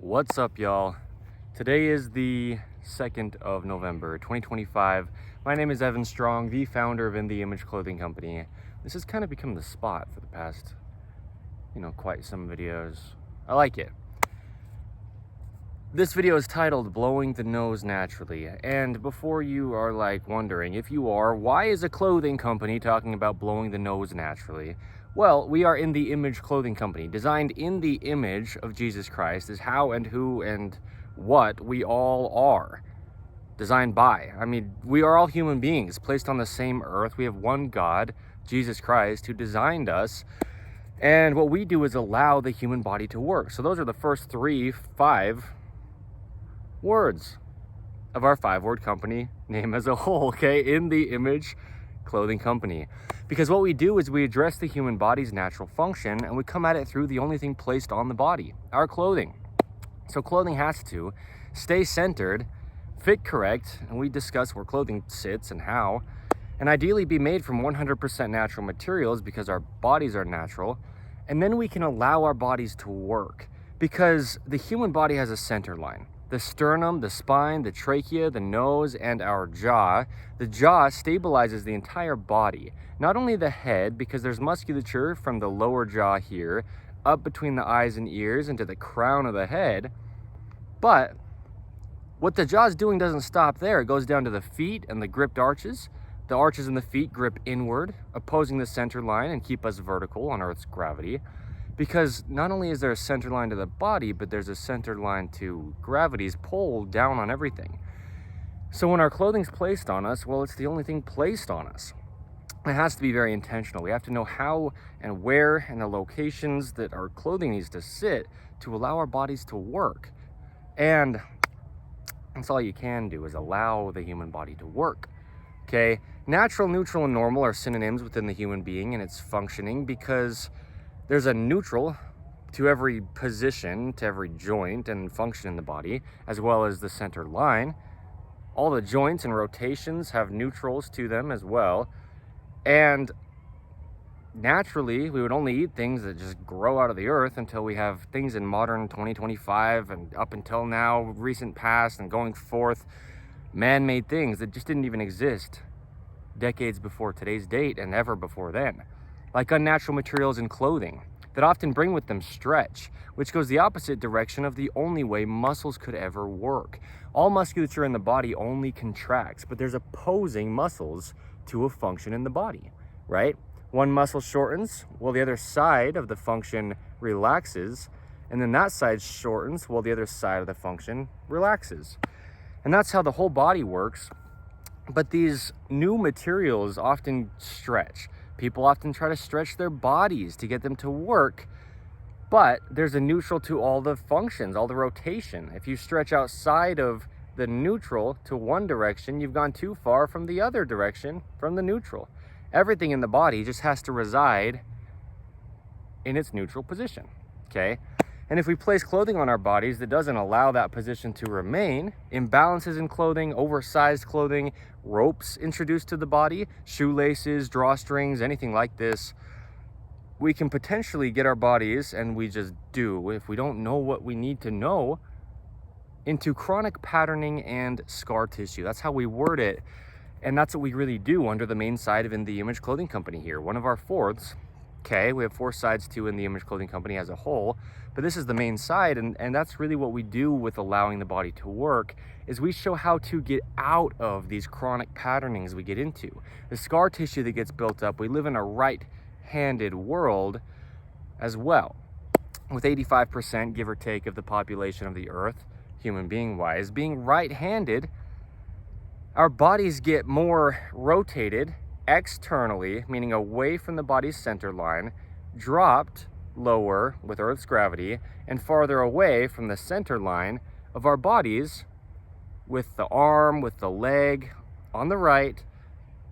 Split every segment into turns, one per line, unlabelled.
What's up, y'all? Today is the 2nd of November, 2025. My name is Evan Strong, the founder of In the Image Clothing Company. This has kind of become the spot for the past, quite some videos. I like it. This video is titled Blowing the Nose Naturally. And before you are wondering, if you are, why is a clothing company talking about blowing the nose naturally? Well, we are In the Image Clothing Company, designed in the image of Jesus Christ, is how and who and what we all are. Designed by. We are all human beings placed on the same earth. We have one God, Jesus Christ, who designed us. And what we do is allow the human body to work. So those are the first 5 words of our 5-word company name as a whole, okay? In the Image Clothing Company. Because what we do is we address the human body's natural function, and we come at it through the only thing placed on the body, our clothing. So clothing has to stay centered, fit correct, and we discuss where clothing sits and how, and ideally be made from 100% natural materials because our bodies are natural, and then we can allow our bodies to work because the human body has a center line. The sternum, the spine, the trachea, the nose, and our jaw. The jaw stabilizes the entire body, not only the head, because there's musculature from the lower jaw here, up between the eyes and ears into the crown of the head, but what the jaw is doing doesn't stop there. It goes down to the feet and the gripped arches. The arches in the feet grip inward, opposing the center line and keep us vertical on Earth's gravity. Because not only is there a center line to the body, but there's a center line to gravity's pull down on everything. So when our clothing's placed on us, well, it's the only thing placed on us. It has to be very intentional. We have to know how and where and the locations that our clothing needs to sit to allow our bodies to work. And that's all you can do, is allow the human body to work. Okay? Natural, neutral, and normal are synonyms within the human being and its functioning, because there's a neutral to every position, to every joint and function in the body, as well as the center line. All the joints and rotations have neutrals to them as well. And naturally, we would only eat things that just grow out of the earth until we have things in modern 2025 and up until now, recent past and going forth, man-made things that just didn't even exist decades before today's date and ever before then. Like unnatural materials in clothing that often bring with them stretch, which goes the opposite direction of the only way muscles could ever work. All musculature in the body only contracts, but there's opposing muscles to a function in the body, right? One muscle shortens while the other side of the function relaxes, and then that side shortens while the other side of the function relaxes. And that's how the whole body works. But these new materials often stretch. People often try to stretch their bodies to get them to work, but there's a neutral to all the functions, all the rotation. If you stretch outside of the neutral to one direction, you've gone too far from the other direction from the neutral. Everything in the body just has to reside in its neutral position, okay? And if we place clothing on our bodies that doesn't allow that position to remain, imbalances in clothing, oversized clothing, ropes introduced to the body, shoelaces, drawstrings, anything like this, we can potentially get our bodies, and we just do, if we don't know what we need to know, into chronic patterning and scar tissue. That's how we word it, and that's what we really do under the main side of In the Image Clothing Company here. One of our fourths. Okay, we have 4 sides to In the Image Clothing Company as a whole, but this is the main side, and that's really what we do with allowing the body to work, is we show how to get out of these chronic patternings we get into. The scar tissue that gets built up. We live in a right-handed world as well, with 85%, give or take, of the population of the earth, human being-wise, being right-handed. Our bodies get more rotated externally, meaning away from the body's center line, dropped lower with Earth's gravity, and farther away from the center line of our bodies, with the arm, with the leg on the right,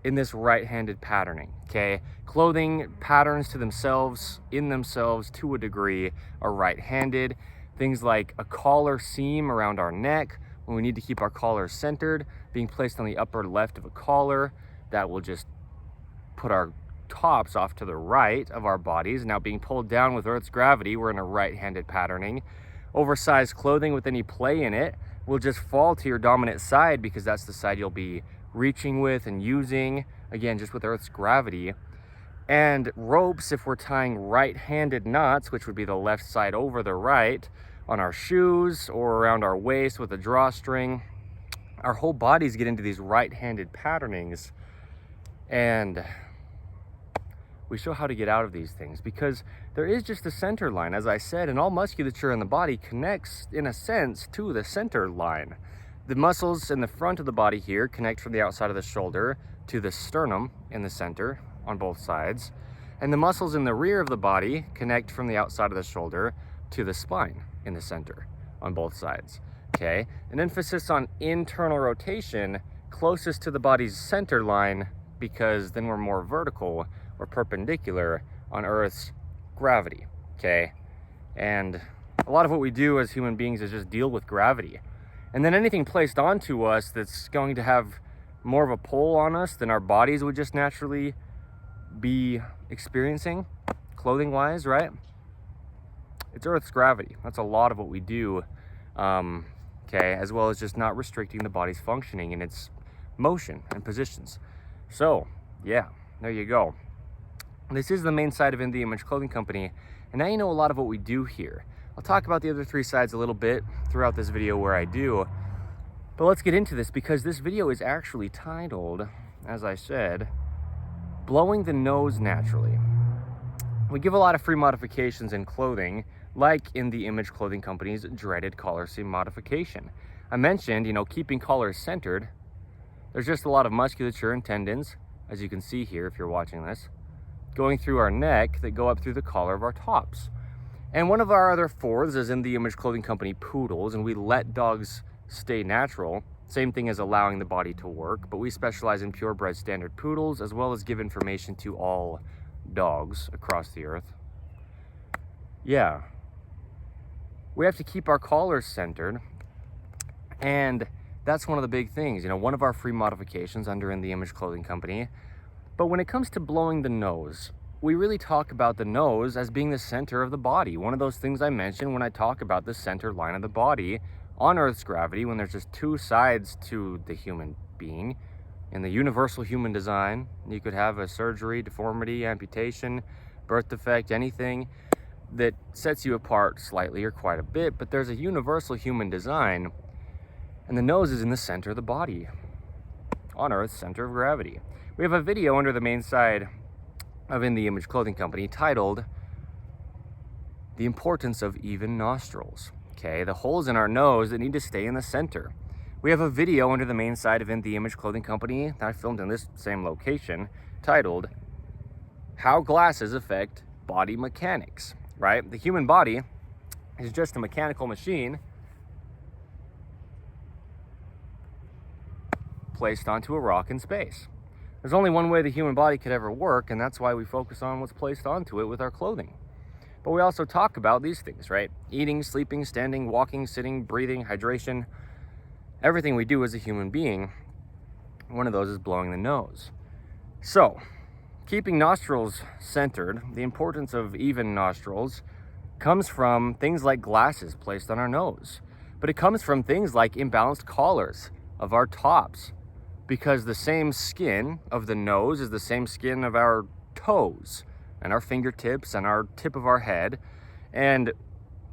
in this right-handed patterning, okay? Clothing patterns to themselves, in themselves, to a degree, are right-handed. Things like a collar seam around our neck, when we need to keep our collar centered, being placed on the upper left of a collar, that will just put our tops off to the right of our bodies. Now being pulled down with Earth's gravity, we're in a right-handed patterning. oversized clothing with any play in it will just fall to your dominant side because that's the side you'll be reaching with and using, again, just with Earth's gravity. And ropes, if we're tying right-handed knots, which would be the left side over the right, on our shoes or around our waist with a drawstring, our whole bodies get into these right-handed patternings. And we show how to get out of these things because there is just a center line, as I said, and all musculature in the body connects, in a sense, to the center line. The muscles in the front of the body here connect from the outside of the shoulder to the sternum in the center on both sides, and the muscles in the rear of the body connect from the outside of the shoulder to the spine in the center on both sides. Okay, an emphasis on internal rotation closest to the body's center line because then we're more vertical or perpendicular on Earth's gravity. Okay, and a lot of what we do as human beings is just deal with gravity, and then anything placed onto us that's going to have more of a pull on us than our bodies would just naturally be experiencing, clothing wise, right? It's Earth's gravity. That's a lot of what we do, okay, as well as just not restricting the body's functioning in its motion and positions. So yeah, there you go. This is the main side of In The Image Clothing Company, and now you know a lot of what we do here. I'll talk about the other three sides a little bit throughout this video where I do, but let's get into this because this video is actually titled, as I said, Blowing the Nose Naturally. We give a lot of free modifications in clothing, like In The Image Clothing Company's dreaded collar seam modification. I mentioned, keeping collars centered. There's just a lot of musculature and tendons, as you can see here if you're watching this, going through our neck that go up through the collar of our tops. And one of our other fourths is In The Image Clothing Company poodles, and we let dogs stay natural. Same thing as allowing the body to work, but we specialize in purebred standard poodles as well as give information to all dogs across the earth. Yeah, we have to keep our collars centered, and that's one of the big things, one of our free modifications under In The Image Clothing Company. But when it comes to blowing the nose, we really talk about the nose as being the center of the body. One of those things I mentioned when I talk about the center line of the body on Earth's gravity, when there's just two sides to the human being. In the universal human design, you could have a surgery, deformity, amputation, birth defect, anything that sets you apart slightly or quite a bit, but there's a universal human design, and the nose is in the center of the body on Earth's center of gravity. We have a video under the main side of In The Image Clothing Company titled The Importance of Even Nostrils. Okay, the holes in our nose that need to stay in the center. We have a video under the main side of In The Image Clothing Company that I filmed in this same location titled How Glasses Affect Body Mechanics, right? The human body is just a mechanical machine placed onto a rock in space. There's only one way the human body could ever work, and that's why we focus on what's placed onto it with our clothing. But we also talk about these things, right? Eating, sleeping, standing, walking, sitting, breathing, hydration. Everything we do as a human being, one of those is blowing the nose. So, keeping nostrils centered, the importance of even nostrils comes from things like glasses placed on our nose. But it comes from things like imbalanced collars of our tops, because the same skin of the nose is the same skin of our toes and our fingertips and our tip of our head, and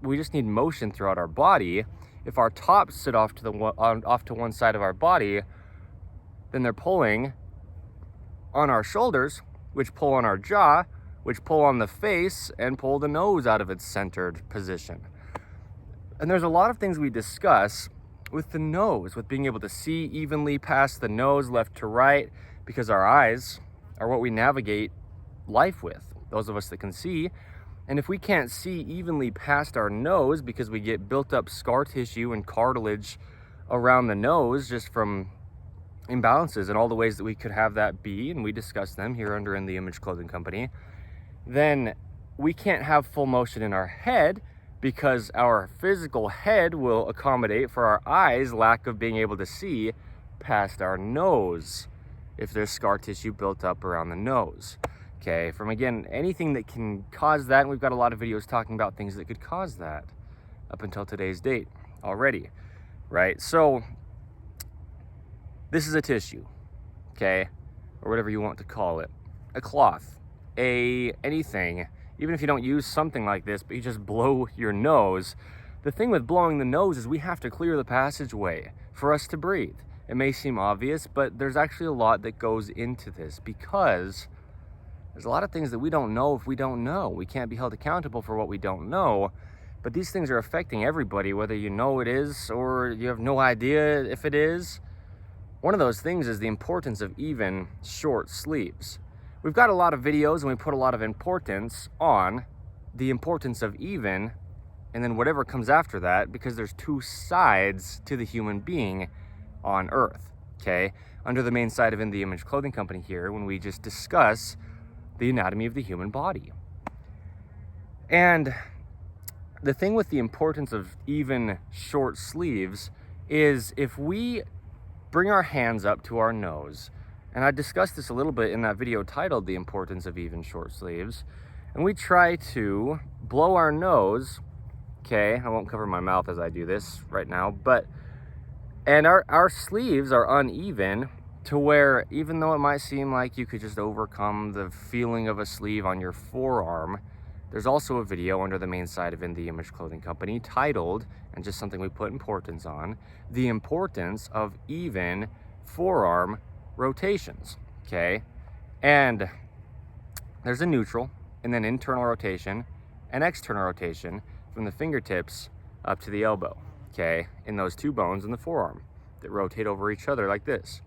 we just need motion throughout our body. If our tops sit off to one side of our body, then they're pulling on our shoulders, which pull on our jaw, which pull on the face and pull the nose out of its centered position. And there's a lot of things we discuss with the nose, with being able to see evenly past the nose left to right, because our eyes are what we navigate life with, those of us that can see. And if we can't see evenly past our nose because we get built up scar tissue and cartilage around the nose just from imbalances and all the ways that we could have that be, and we discuss them here under In The Image Clothing Company, then we can't have full motion in our head, because our physical head will accommodate for our eyes' lack of being able to see past our nose if there's scar tissue built up around the nose. Okay, from again, anything that can cause that, and we've got a lot of videos talking about things that could cause that. up until today's date already, right? So this is a tissue, okay, or whatever you want to call it, a cloth, anything. Even if you don't use something like this, but you just blow your nose, the thing with blowing the nose is we have to clear the passageway for us to breathe. It may seem obvious, but there's actually a lot that goes into this, because there's a lot of things that we don't know if we don't know. We can't be held accountable for what we don't know, but these things are affecting everybody, whether you know it is or you have no idea if it is. One of those things is the importance of even short sleeves. We've got a lot of videos and we put a lot of importance on the importance of even, and then whatever comes after that, because there's two sides to the human being on Earth, okay? Under the main side of In the Image Clothing Company here, when we just discuss the anatomy of the human body. And the thing with the importance of even short sleeves is if we bring our hands up to our nose, and I discussed this a little bit in that video titled The Importance of Even Short Sleeves, and we try to blow our nose, okay, I won't cover my mouth as I do this right now, and our sleeves are uneven to where, even though it might seem like you could just overcome the feeling of a sleeve on your forearm, there's also a video under the main side of In the Image Clothing Company titled, and just something we put importance on, the importance of even forearm rotations, okay? And there's a neutral, and then internal rotation and external rotation from the fingertips up to the elbow, okay? In those two bones in the forearm that rotate over each other like this.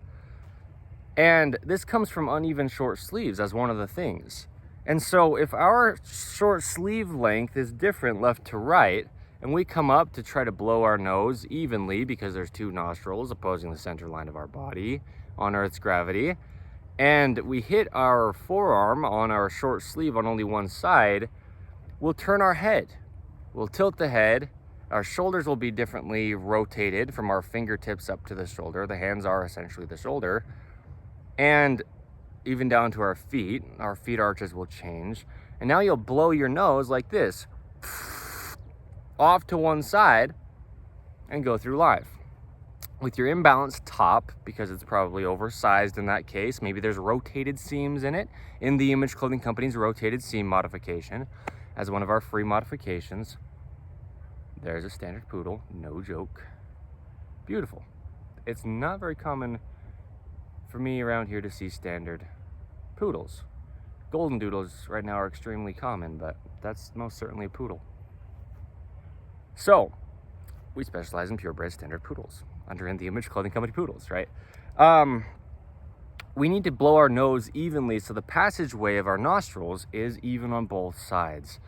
And this comes from uneven short sleeves as one of the things. And so if our short sleeve length is different left to right, and we come up to try to blow our nose evenly because there's two nostrils opposing the center line of our body on Earth's gravity, and we hit our forearm on our short sleeve on only one side, we'll turn our head. We'll tilt the head. Our shoulders will be differently rotated from our fingertips up to the shoulder. The hands are essentially the shoulder. And even down to our feet arches will change. And now you'll blow your nose like this, off to one side, and go through life. With your imbalanced top, because it's probably oversized in that case, maybe there's rotated seams in it. In the Image Clothing Company's rotated seam modification, as one of our free modifications, there's a standard poodle, no joke. Beautiful. It's not very common for me around here to see standard poodles. Golden doodles right now are extremely common, but that's most certainly a poodle. So, we specialize in purebred standard poodles under In the Image Clothing Company poodles, right? We need to blow our nose evenly so the passageway of our nostrils is even on both sides.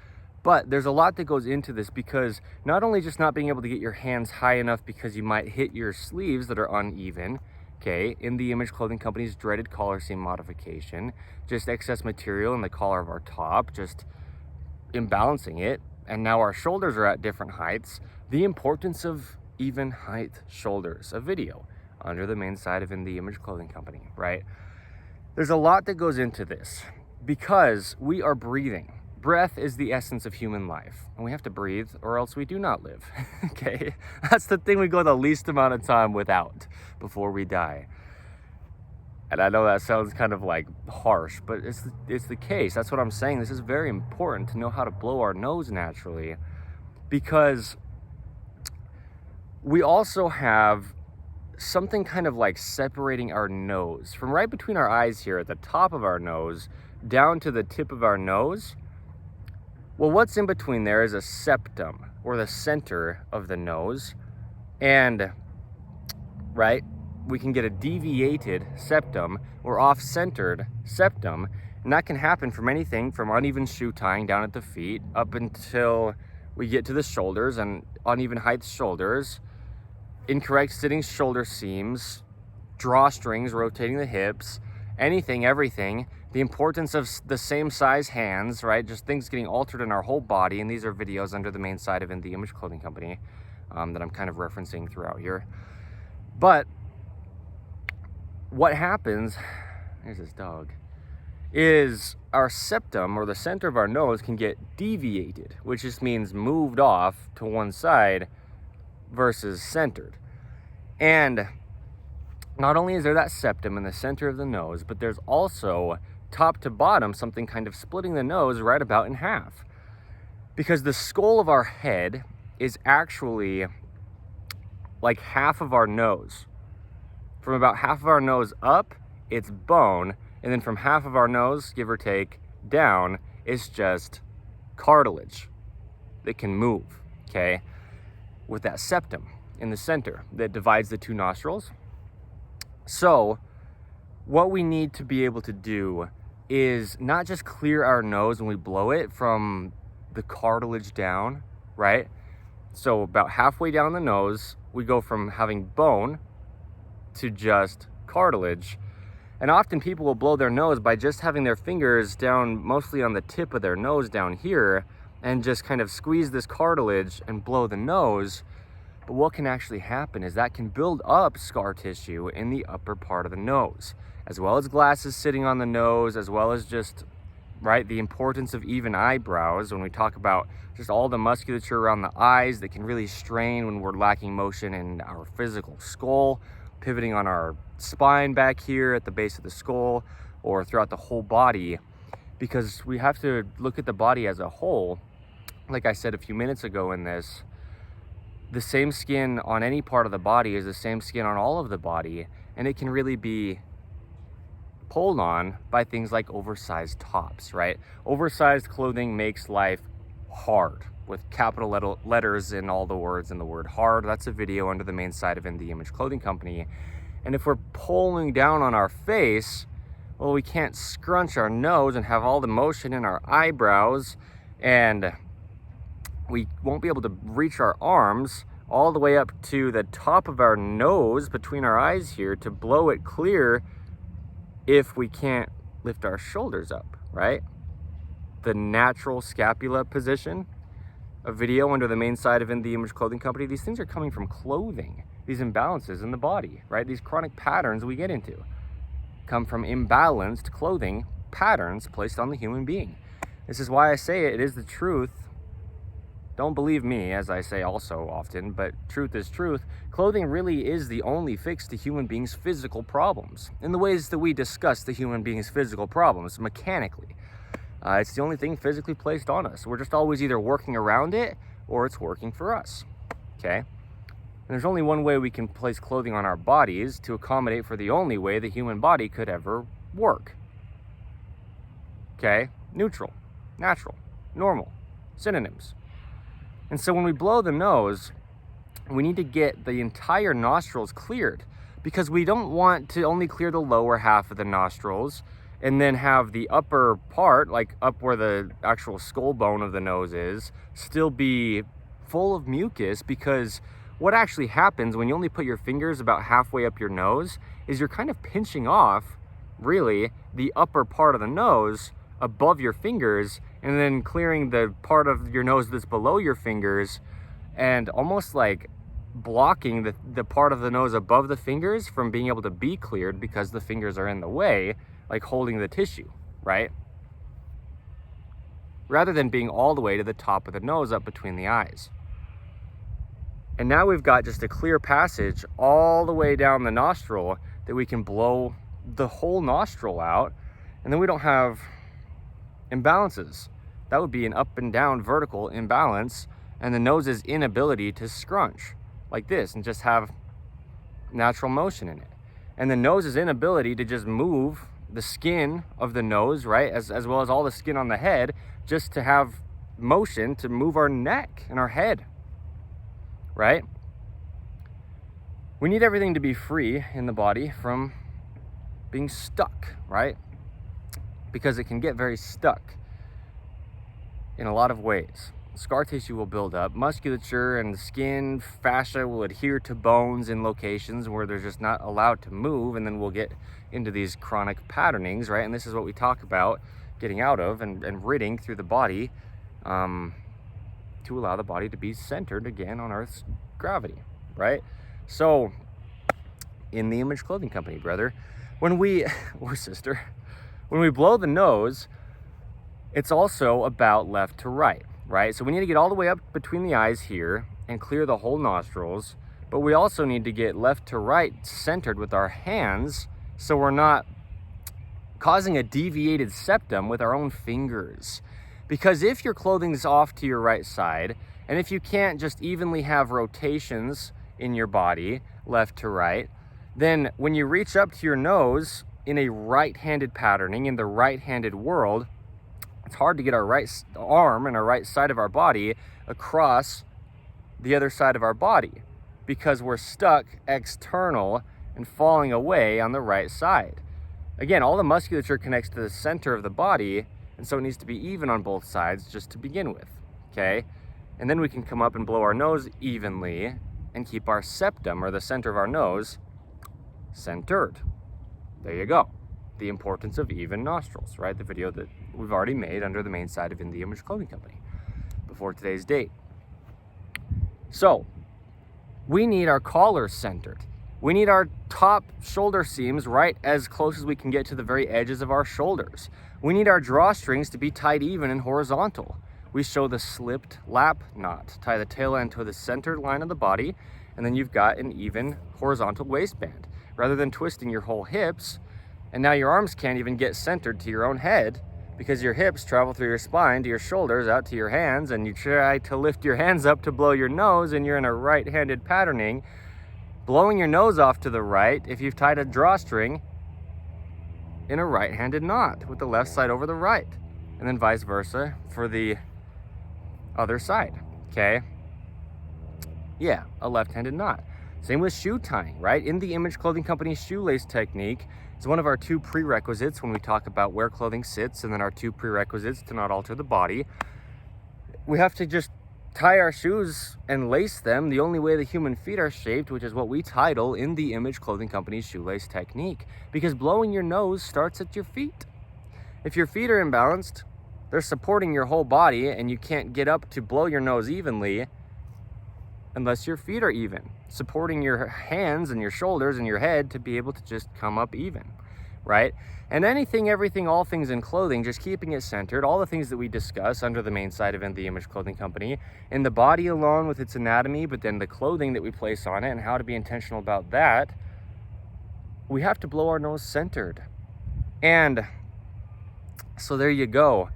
But there's a lot that goes into this, because not only just not being able to get your hands high enough because you might hit your sleeves that are uneven, okay, In the Image Clothing Company's dreaded collar seam modification, just excess material in the collar of our top, just imbalancing it, and now our shoulders are at different heights. The importance of even height shoulders, a video under the main side of In the Image Clothing Company, right? There's a lot that goes into this because we are breathing. Breath is the essence of human life, and we have to breathe or else we do not live, okay? That's the thing we go the least amount of time without before we die. And I know that sounds kind of like harsh, but it's the case. That's what I'm saying. This is very important to know how to blow our nose naturally, because we also have something kind of like separating our nose from right between our eyes here at the top of our nose down to the tip of our nose. Well, what's in between there is a septum, or the center of the nose, and right, we can get a deviated septum or off-centered septum, and that can happen from anything from uneven shoe tying down at the feet up until we get to the shoulders and uneven height shoulders, incorrect sitting shoulder seams, drawstrings rotating the hips, anything, everything. The importance of the same size hands, right? Just things getting altered in our whole body. And these are videos under the main side of In the Image Clothing Company that I'm kind of referencing throughout here. But what happens, there's this dog, is our septum, or the center of our nose, can get deviated, which just means moved off to one side versus centered. And not only is there that septum in the center of the nose, but there's also top to bottom something kind of splitting the nose right about in half. Because the skull of our head is actually like half of our nose. From about half of our nose up, it's bone, and then from half of our nose, give or take, down, it's just cartilage that can move, okay? With that septum in the center that divides the two nostrils. So what we need to be able to do is not just clear our nose when we blow it from the cartilage down, right? So about halfway down the nose, we go from having bone to just cartilage. And often people will blow their nose by just having their fingers down mostly on the tip of their nose down here and just kind of squeeze this cartilage and blow the nose. But what can actually happen is that can build up scar tissue in the upper part of the nose, as well as glasses sitting on the nose, as well as just, right, the importance of even eyebrows when we talk about just all the musculature around the eyes that can really strain when we're lacking motion in our physical skull, pivoting on our spine back here at the base of the skull or throughout the whole body, because we have to look at the body as a whole. Like I said a few minutes ago in this, the same skin on any part of the body is the same skin on all of the body, and it can really be pulled on by things like oversized tops, right? Oversized clothing makes life hard, with capital letters in all the words in the word hard. That's a video under the main site of In The Image Clothing Company. And if we're pulling down on our face, well, we can't scrunch our nose and have all the motion in our eyebrows, and we won't be able to reach our arms all the way up to the top of our nose between our eyes here to blow it clear if we can't lift our shoulders up, right? The natural scapula position, a video under the main site of In The Image Clothing Company. These things are coming from clothing, these imbalances in the body, right? These chronic patterns we get into come from imbalanced clothing patterns placed on the human being. This is why I say it is the truth. Don't believe me, as I say also often, but truth is truth. Clothing really is the only fix to human beings' physical problems, in the ways that we discuss the human being's physical problems mechanically. It's the only thing physically placed on us. We're just always either working around it or it's working for us, okay? And there's only one way we can place clothing on our bodies to accommodate for the only way the human body could ever work. Okay? Neutral, natural, normal, synonyms. And so when we blow the nose, we need to get the entire nostrils cleared, because we don't want to only clear the lower half of the nostrils and then have the upper part, like up where the actual skull bone of the nose is, still be full of mucus. Because what actually happens when you only put your fingers about halfway up your nose is you're kind of pinching off, really, the upper part of the nose above your fingers, and then clearing the part of your nose that's below your fingers, and almost like blocking the part of the nose above the fingers from being able to be cleared because the fingers are in the way, like holding the tissue, right? Rather than being all the way to the top of the nose up between the eyes. And now we've got just a clear passage all the way down the nostril that we can blow the whole nostril out, and then we don't have imbalances. That would be an up and down vertical imbalance, and the nose's inability to scrunch like this and just have natural motion in it. And the nose's inability to just move the skin of the nose, right, as well as all the skin on the head, just to have motion to move our neck and our head, right? We need everything to be free in the body from being stuck, right? Because it can get very stuck in a lot of ways. Scar tissue will build up, musculature and skin, fascia will adhere to bones in locations where they're just not allowed to move, and then we'll get into these chronic patternings, right? And this is what we talk about getting out of and ridding through the body to allow the body to be centered again on Earth's gravity, right? So, In The Image Clothing Company, brother, when we, or sister, When we blow the nose, it's also about left to right, right? So we need to get all the way up between the eyes here and clear the whole nostrils, but we also need to get left to right centered with our hands so we're not causing a deviated septum with our own fingers. Because if your clothing's off to your right side, and if you can't just evenly have rotations in your body, left to right, then when you reach up to your nose in a right-handed patterning, in the right-handed world, it's hard to get our right arm and our right side of our body across the other side of our body because we're stuck external and falling away on the right side. Again, all the musculature connects to the center of the body, and so it needs to be even on both sides just to begin with, okay? And then we can come up and blow our nose evenly and keep our septum, or the center of our nose, centered. There you go. The importance of even nostrils, right? The video that we've already made under the main side of In The Image Clothing Company before today's date. So, we need our collar centered. We need our top shoulder seams right as close as we can get to the very edges of our shoulders. We need our drawstrings to be tied even and horizontal. We show the slipped lap knot. Tie the tail end to the center line of the body, and then you've got an even horizontal waistband. Rather than twisting your whole hips, and now your arms can't even get centered to your own head because your hips travel through your spine to your shoulders out to your hands, and you try to lift your hands up to blow your nose and you're in a right-handed patterning, blowing your nose off to the right if you've tied a drawstring in a right-handed knot with the left side over the right, and then vice versa for the other side, okay? Yeah, a left-handed knot. Same with shoe tying, right? In the Image Clothing Company shoelace technique is one of our 2 prerequisites when we talk about where clothing sits, and then our 2 prerequisites to not alter the body. We have to just tie our shoes and lace them the only way the human feet are shaped, which is what we title In the Image Clothing Company's shoelace technique, because blowing your nose starts at your feet. If your feet are imbalanced, they're supporting your whole body, and you can't get up to blow your nose evenly unless your feet are even, supporting your hands and your shoulders and your head to be able to just come up even, right? And anything, everything, all things in clothing, just keeping it centered, all the things that we discuss under the main side of In The Image Clothing Company, in the body alone with its anatomy, but then the clothing that we place on it and how to be intentional about that, we have to blow our nose centered. And so there you go.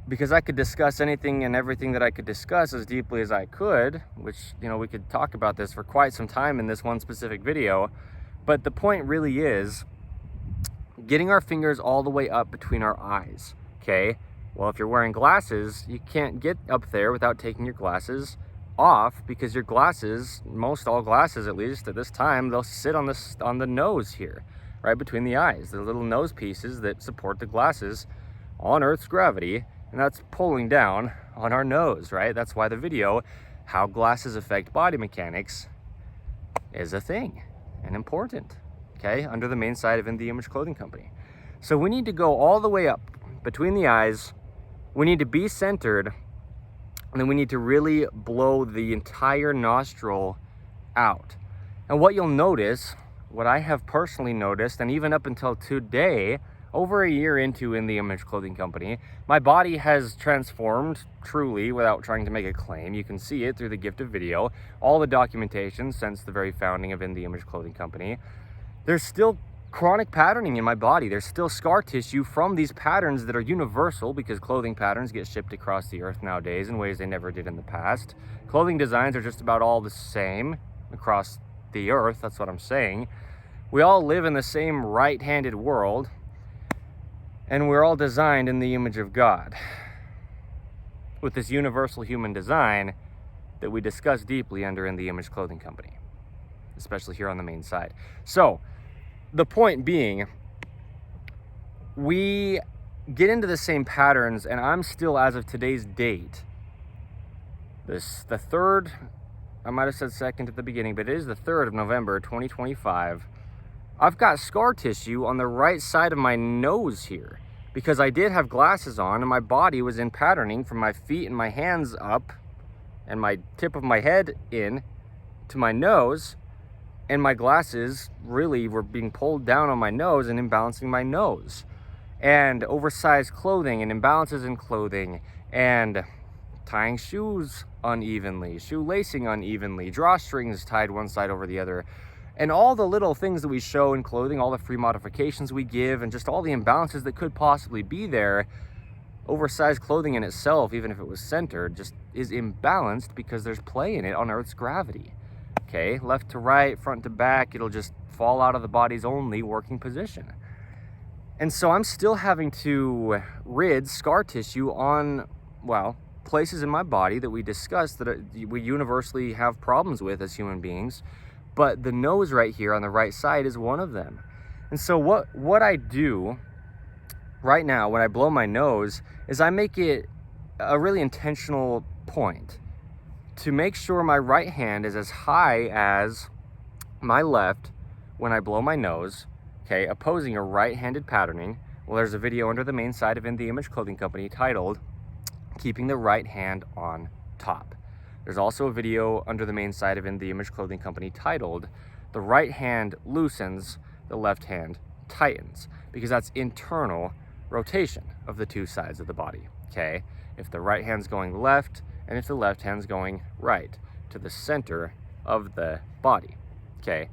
Because I could discuss anything and everything that I could discuss as deeply as I could, which, you know, we could talk about this for quite some time in this one specific video. But the point really is getting our fingers all the way up between our eyes, okay? Well, if you're wearing glasses, you can't get up there without taking your glasses off, because your glasses, most all glasses at least at this time, they'll sit on the nose here, right between the eyes. The little nose pieces that support the glasses on Earth's gravity, and that's pulling down on our nose, right? That's why the video, How Glasses Affect Body Mechanics, is a thing and important, okay? Under the main side of In The Image Clothing Company. So we need to go all the way up between the eyes. We need to be centered, and then we need to really blow the entire nostril out. And what you'll notice, what I have personally noticed, and even up until today, over a year into In The Image Clothing Company, my body has transformed truly without trying to make a claim. You can see it through the gift of video, all the documentation since the very founding of In The Image Clothing Company. There's still chronic patterning in my body. There's still scar tissue from these patterns that are universal, because clothing patterns get shipped across the earth nowadays in ways they never did in the past. Clothing designs are just about all the same across the earth, that's what I'm saying. We all live in the same right-handed world, and we're all designed in the image of God, with this universal human design that we discuss deeply under In The Image Clothing Company, especially here on the main side. So, the point being, we get into the same patterns, and I'm still, as of today's date, the 3rd, I might have said 2nd at the beginning, but it is the 3rd of November, 2025, I've got scar tissue on the right side of my nose here, because I did have glasses on and my body was in patterning from my feet and my hands up and my tip of my head in to my nose, and my glasses really were being pulled down on my nose and imbalancing my nose. And oversized clothing and imbalances in clothing, and tying shoes unevenly, shoelacing unevenly, drawstrings tied one side over the other, and all the little things that we show in clothing, all the free modifications we give, and just all the imbalances that could possibly be there. Oversized clothing in itself, even if it was centered, just is imbalanced because there's play in it on Earth's gravity. Okay, left to right, front to back, it'll just fall out of the body's only working position. And so I'm still having to rid scar tissue on, well, places in my body that we discussed that we universally have problems with as human beings. But the nose right here on the right side is one of them. And so what I do right now when I blow my nose is I make it a really intentional point to make sure my right hand is as high as my left when I blow my nose, okay, opposing a right-handed patterning. Well, there's a video under the main side of In The Image Clothing Company titled Keeping the Right Hand on Top. There's also a video under the main side of In The Image Clothing Company titled The Right Hand Loosens, the Left Hand Tightens, because that's internal rotation of the two sides of the body, okay? If the right hand's going left and if the left hand's going right to the center of the body, okay?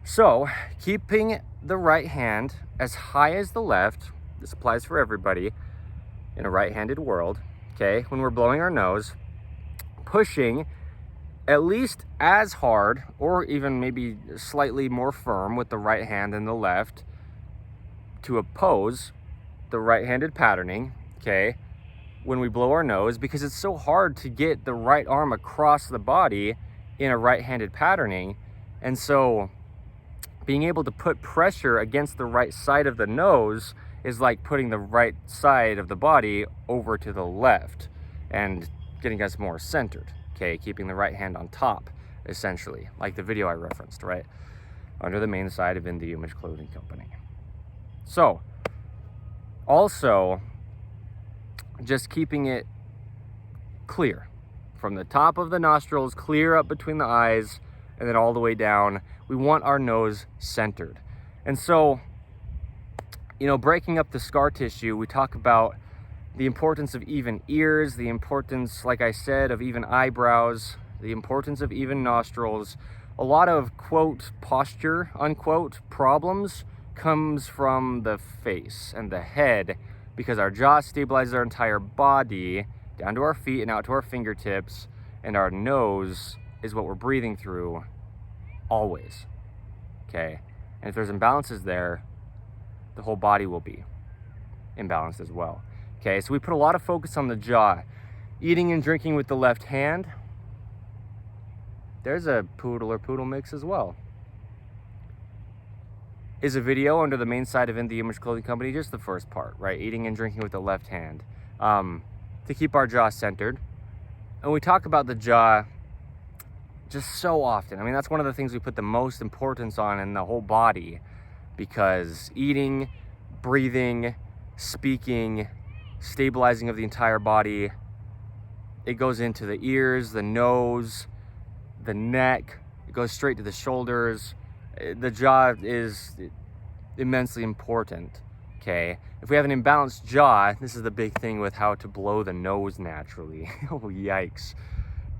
So keeping the right hand as high as the left, this applies for everybody in a right-handed world, okay? When we're blowing our nose, pushing at least as hard or even maybe slightly more firm with the right hand than the left to oppose the right-handed patterning, okay, when we blow our nose, because it's so hard to get the right arm across the body in a right-handed patterning. And so being able to put pressure against the right side of the nose is like putting the right side of the body over to the left and getting us more centered, okay, keeping the right hand on top, essentially, like the video I referenced, right, under the main side of In The Image Clothing Company. So also just keeping it clear from the top of the nostrils, clear up between the eyes, and then all the way down. We want our nose centered. And so, you know, breaking up the scar tissue, we talk about the importance of even ears, the importance, like I said, of even eyebrows, the importance of even nostrils. A lot of, quote, posture, unquote, problems comes from the face and the head, because our jaw stabilizes our entire body down to our feet and out to our fingertips, and our nose is what we're breathing through always, okay? And if there's imbalances there, the whole body will be imbalanced as well, okay? So we put a lot of focus on the jaw. Eating and drinking with the left hand, there's a poodle or poodle mix as well. Is a video under the main side of In The Image Clothing Company, just the first part, right? Eating and drinking with the left hand, to keep our jaw centered. And we talk about the jaw just so often. I mean, that's one of the things we put the most importance on in the whole body, because eating, breathing, speaking, stabilizing of the entire body, it goes into the ears, the nose, the neck, it goes straight to the shoulders. The jaw is immensely important, okay? If we have an imbalanced jaw, this is the big thing with how to blow the nose naturally. Oh, yikes.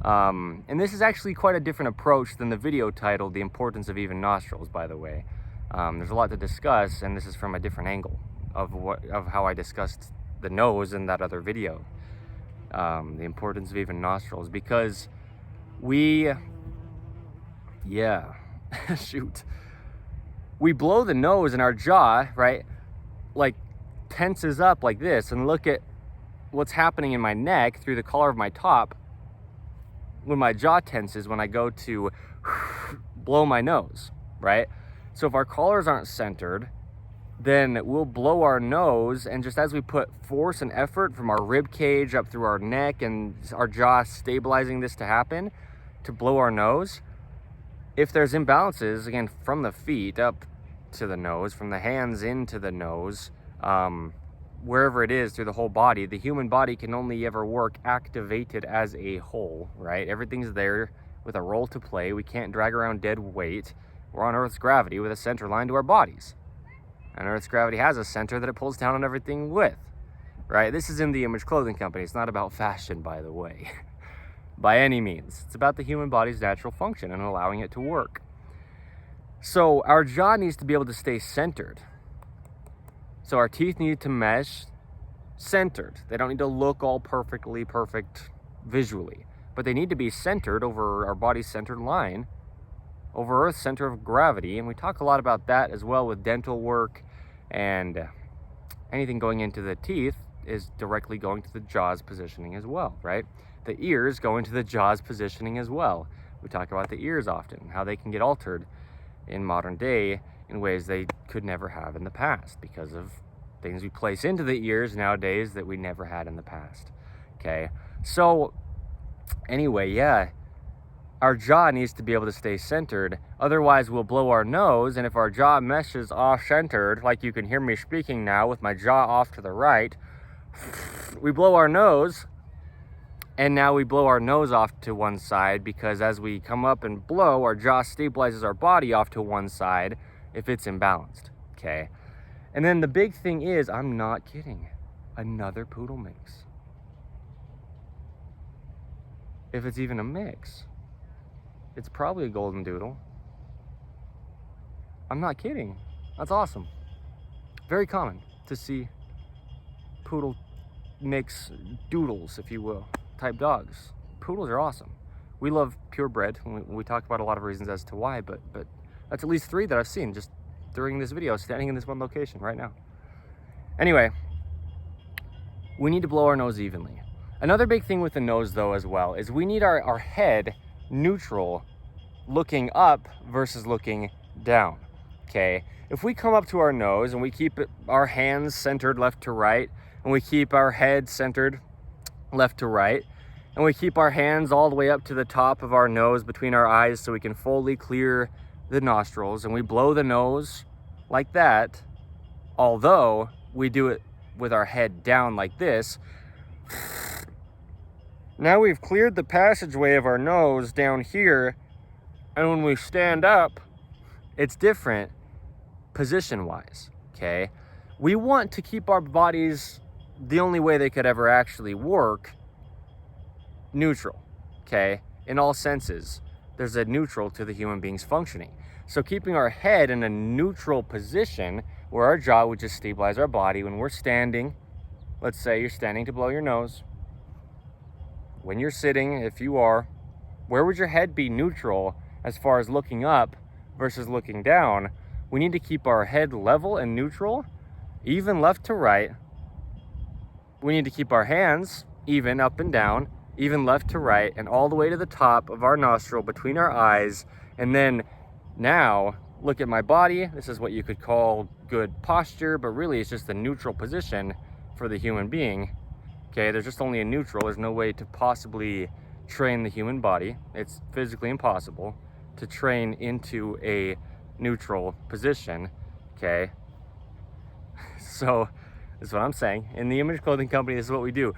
And this is actually quite a different approach than the video titled The Importance of Even Nostrils, by the way. There's a lot to discuss, and this is from a different angle of how I discussed the nose in that other video. The importance of even nostrils, because shoot. We blow the nose and our jaw, right, like tenses up like this, and look at what's happening in my neck through the collar of my top when my jaw tenses when I go to blow my nose, right? So if our collars aren't centered, then we'll blow our nose, and just as we put force and effort from our rib cage up through our neck and our jaw stabilizing this to happen, to blow our nose, if there's imbalances, again, from the feet up to the nose, from the hands into the nose, wherever it is through the whole body, the human body can only ever work activated as a whole, right? Everything's there with a role to play. We can't drag around dead weight. We're on Earth's gravity with a center line to our bodies. And Earth's gravity has a center that it pulls down on everything with, right? This is In the Image Clothing Company. It's not about fashion, by the way, by any means. It's about the human body's natural function and allowing it to work. So our jaw needs to be able to stay centered. So our teeth need to mesh centered. They don't need to look all perfectly perfect visually, but they need to be centered over our body's centered line, over Earth's center of gravity. And we talk a lot about that as well with dental work, and anything going into the teeth is directly going to the jaw's positioning as well, right? The ears go into the jaw's positioning as well. We talk about the ears often, how they can get altered in modern day in ways they could never have in the past because of things we place into the ears nowadays that we never had in the past. Okay, so anyway, yeah, our jaw needs to be able to stay centered. Otherwise, we'll blow our nose, and if our jaw meshes off-centered, like you can hear me speaking now with my jaw off to the right, we blow our nose, and now we blow our nose off to one side because as we come up and blow, our jaw stabilizes our body off to one side if it's imbalanced, okay? And then the big thing is, I'm not kidding, another poodle mix. If it's even a mix, it's probably a golden doodle. I'm not kidding. That's awesome. Very common to see poodle mix doodles, if you will, type dogs. Poodles are awesome. We love purebred. We talk about a lot of reasons as to why, but that's at least 3 that I've seen just during this video, standing in this one location right now. Anyway, we need to blow our nose evenly. Another big thing with the nose, though, as well, is we need our head neutral, looking up versus looking down, okay? If we come up to our nose and we keep our hands centered left to right, and we keep our head centered left to right, and we keep our hands all the way up to the top of our nose between our eyes so we can fully clear the nostrils, and we blow the nose like that, although we do it with our head down like this. Now we've cleared the passageway of our nose down here, and when we stand up, it's different position-wise, okay? We want to keep our bodies the only way they could ever actually work, neutral, okay? In all senses, there's a neutral to the human being's functioning. So keeping our head in a neutral position where our jaw would just stabilize our body when we're standing, let's say you're standing to blow your nose. When you're sitting, if you are, where would your head be neutral as far as looking up versus looking down? We need to keep our head level and neutral, even left to right. We need to keep our hands even up and down, even left to right, and all the way to the top of our nostril between our eyes. And then now, look at my body. This is what you could call good posture, but really it's just a neutral position for the human being. Okay, there's just only a neutral. There's no way to possibly train the human body. It's physically impossible to train into a neutral position, okay? So, that's what I'm saying. In the Image Clothing Company, this is what we do.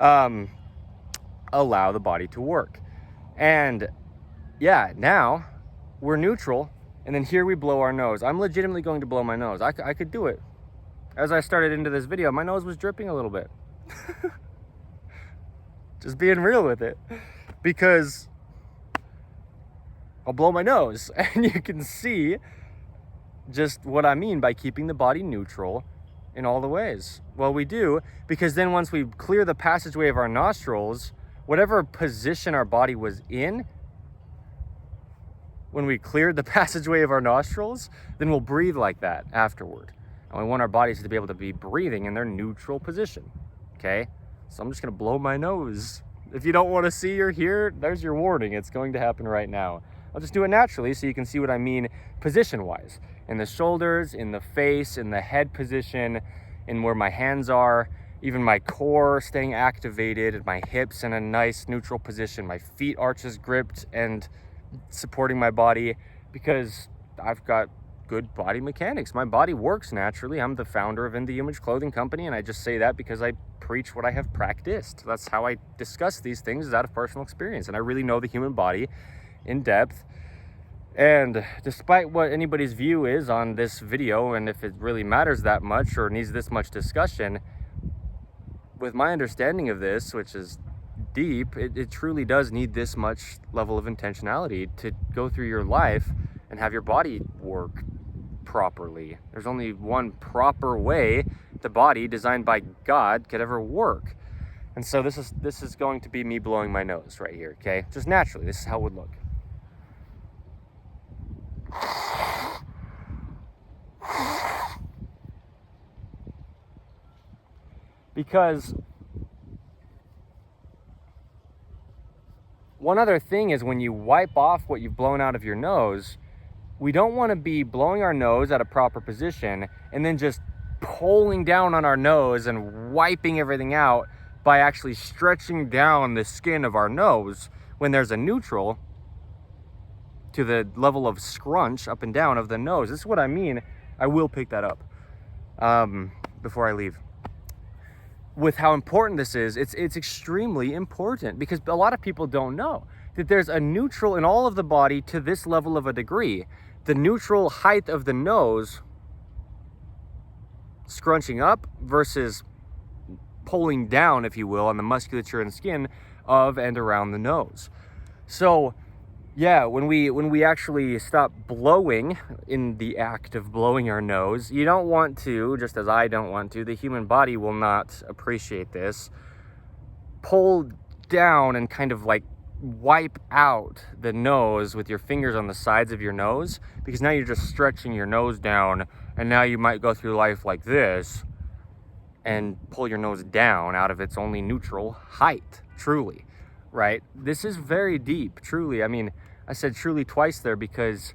Allow the body to work. And yeah, now we're neutral, and then here we blow our nose. I'm legitimately going to blow my nose. I could do it. As I started into this video, my nose was dripping a little bit. Just being real with it, because I'll blow my nose, and you can see just what I mean by keeping the body neutral in all the ways. Well, we do, because then once we clear the passageway of our nostrils, whatever position our body was in, when we cleared the passageway of our nostrils, then we'll breathe like that afterward. And we want our bodies to be able to be breathing in their neutral position, okay? So I'm just gonna blow my nose. If you don't wanna see or hear, there's your warning. It's going to happen right now. I'll just do it naturally so you can see what I mean position-wise. In the shoulders, in the face, in the head position, in where my hands are, even my core staying activated, and my hips in a nice neutral position, my feet arches gripped and supporting my body, because I've got good body mechanics. My body works naturally. I'm the founder of In the Image Clothing Company, and I just say that because I preach what I have practiced. That's how I discuss these things, is out of personal experience, and I really know the human body in depth. And despite what anybody's view is on this video, and if it really matters that much or needs this much discussion, with my understanding of this, which is deep, it truly does need this much level of intentionality to go through your life and have your body work properly. There's only one proper way the body designed by God could ever work. And so this is going to be me blowing my nose right here, okay? Just naturally, this is how it would look. Because one other thing is, when you wipe off what you've blown out of your nose, we don't want to be blowing our nose at a proper position and then just pulling down on our nose and wiping everything out by actually stretching down the skin of our nose when there's a neutral to the level of scrunch up and down of the nose. This is what I mean. I will pick that up before I leave. With how important this is, it's extremely important, because a lot of people don't know that there's a neutral in all of the body to this level of a degree. The neutral height of the nose scrunching up versus pulling down, if you will, on the musculature and skin of and around the nose. So yeah, when we actually stop blowing in the act of blowing our nose, you don't want to, just as I don't want to, the human body will not appreciate this, pull down and kind of like wipe out the nose with your fingers on the sides of your nose, because now you're just stretching your nose down, and now you might go through life like this and pull your nose down out of its only neutral height, truly, right? This is very deep, truly. I mean, I said truly twice there because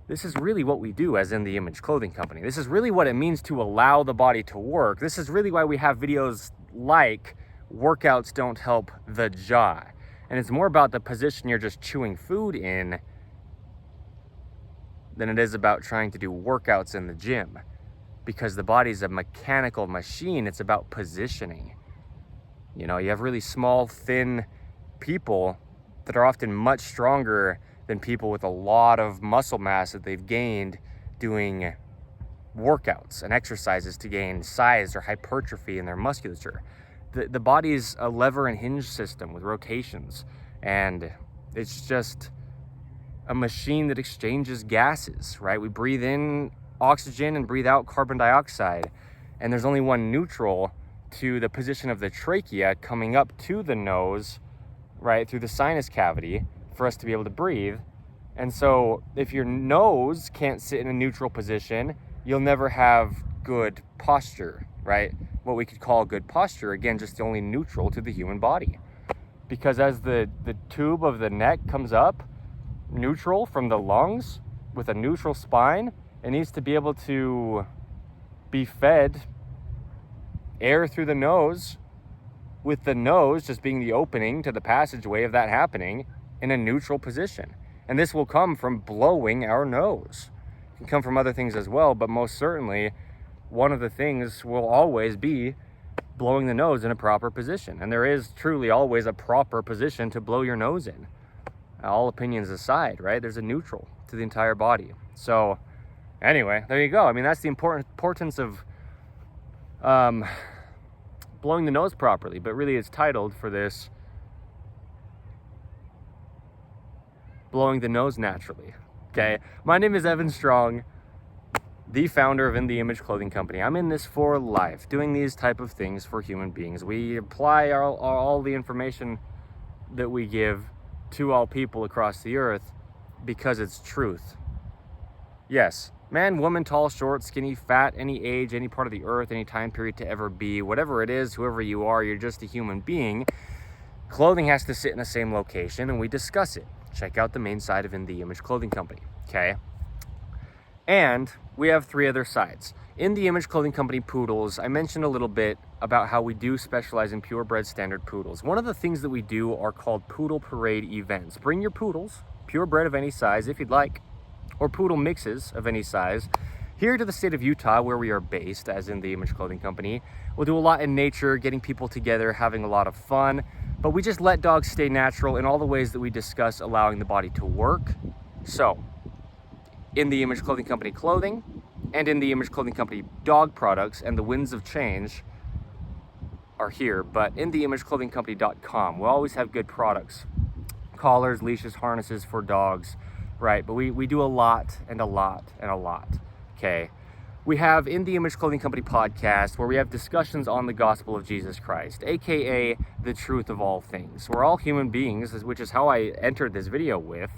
this is really what we do as In The Image Clothing Company. This is really what it means to allow the body to work. This is really why we have videos like Workouts Don't Help the Jaw. And it's more about the position you're just chewing food in than it is about trying to do workouts in the gym. Because the body's a mechanical machine, it's about positioning. You know, you have really small, thin people that are often much stronger than people with a lot of muscle mass that they've gained doing workouts and exercises to gain size or hypertrophy in their musculature. The body's a lever and hinge system with rotations, and it's just a machine that exchanges gases, right? We breathe in oxygen and breathe out carbon dioxide, and there's only one neutral to the position of the trachea coming up to the nose, right, through the sinus cavity for us to be able to breathe. And so if your nose can't sit in a neutral position, you'll never have good posture, right? What we could call good posture, again, just the only neutral to the human body. Because as the tube of the neck comes up neutral from the lungs with a neutral spine, it needs to be able to be fed air through the nose, with the nose just being the opening to the passageway of that happening in a neutral position. And this will come from blowing our nose. It can come from other things as well, but most certainly one of the things will always be blowing the nose in a proper position. And there is truly always a proper position to blow your nose in. All opinions aside, right? There's a neutral to the entire body. So anyway, there you go. I mean, that's the importance of blowing the nose properly, but really it's titled for this, Blowing the Nose Naturally. Okay, my name is Evan Strong, the founder of In The Image Clothing Company. I'm in this for life, doing these type of things for human beings. We apply all the information that we give to all people across the earth because it's truth. Yes, man, woman, tall, short, skinny, fat, any age, any part of the earth, any time period to ever be, whatever it is, whoever you are, you're just a human being. Clothing has to sit in the same location, and we discuss it. Check out the main side of In The Image Clothing Company, okay? And we have 3 other sides. In The Image Clothing Company Poodles, I mentioned a little bit about how we do specialize in purebred standard poodles. One of the things that we do are called poodle parade events. Bring your poodles, purebred of any size if you'd like, or poodle mixes of any size, here to the state of Utah, where we are based as In The Image Clothing Company. We'll do a lot in nature, getting people together, having a lot of fun, but we just let dogs stay natural in all the ways that we discuss allowing the body to work. So, In the Image Clothing Company clothing, and In the Image Clothing Company dog products, and the winds of change are here, but InTheImageClothingCompany.com. We'll always have good products. Collars, leashes, harnesses for dogs, right? But we do a lot and a lot and a lot, okay? We have In the Image Clothing Company podcast, where we have discussions on the gospel of Jesus Christ, aka the truth of all things. We're all human beings, which is how I entered this video with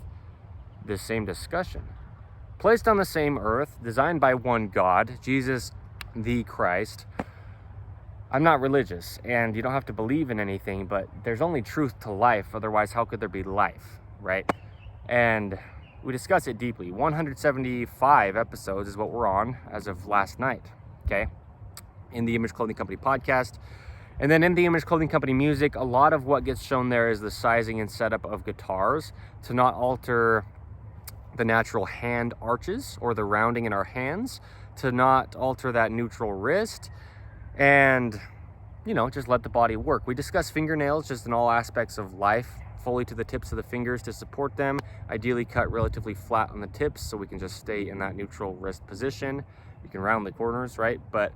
this same discussion. Placed on the same earth, designed by one God, Jesus the Christ. I'm not religious, and you don't have to believe in anything, but there's only truth to life. Otherwise, how could there be life, right? And we discuss it deeply. 175 episodes is what we're on as of last night, okay? In the Image Clothing Company podcast. And then In the Image Clothing Company music, a lot of what gets shown there is the sizing and setup of guitars to not alter the natural hand arches or the rounding in our hands, to not alter that neutral wrist, and, you know, just let the body work. We discuss fingernails just in all aspects of life, fully to the tips of the fingers to support them, ideally cut relatively flat on the tips so we can just stay in that neutral wrist position. You can round the corners, right? But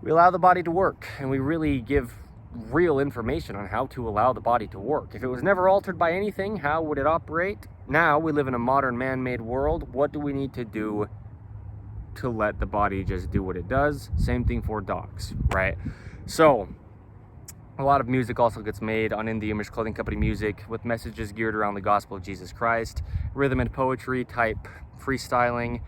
we allow the body to work, and we really give real information on how to allow the body to work. If it was never altered by anything, how would it operate? Now we live in a modern man-made world. What do we need to do to let the body just do what it does? Same thing for dogs, right? So a lot of music also gets made on In the Image Clothing Company music with messages geared around the gospel of Jesus Christ, rhythm and poetry type freestyling,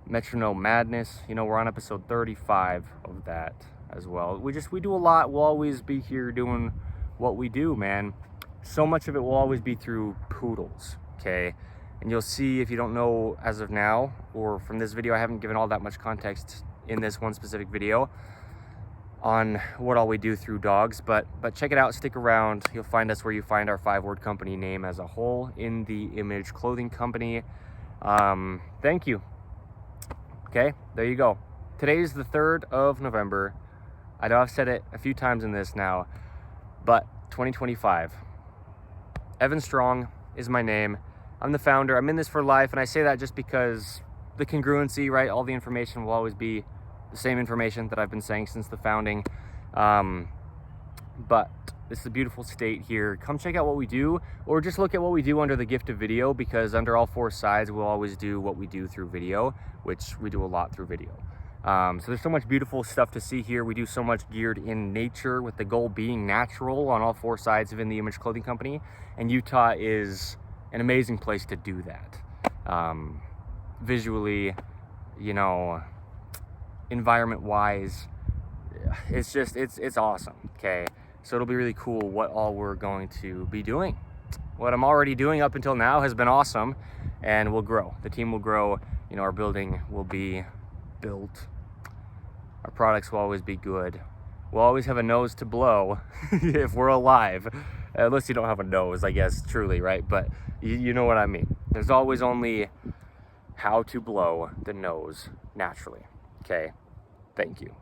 metronome madness. You know, we're on episode 35 of that as well. We do a lot. We'll always be here doing what we do, man. So much of it will always be through poodles, okay? And you'll see, if you don't know as of now, or from this video, I haven't given all that much context in this one specific video on what all we do through dogs, but check it out, stick around. You'll find us where you find our 5-word company name as a whole, In the Image Clothing Company. Thank you. Okay, there you go. Today's the 3rd of November. I know I've said it a few times in this now, but 2025. Evan Strong is my name. I'm the founder. I'm in this for life, and I say that just because the congruency, right? All the information will always be the same information that I've been saying since the founding. But this is a beautiful state here. Come check out what we do, or just look at what we do under the gift of video, because under all 4 sides, we'll always do what we do through video, which we do a lot through video. So there's so much beautiful stuff to see here. We do so much geared in nature, with the goal being natural on all 4 sides of In the Image Clothing Company. And Utah is an amazing place to do that. Visually, you know, environment wise, it's just, it's awesome, okay? So it'll be really cool what all we're going to be doing. What I'm already doing up until now has been awesome, and will grow. The team will grow, you know, our building will be built. Our products will always be good. We'll always have a nose to blow if we're alive. Unless you don't have a nose, I guess, truly, right? But you know what I mean. There's always only how to blow the nose naturally, okay? Thank you.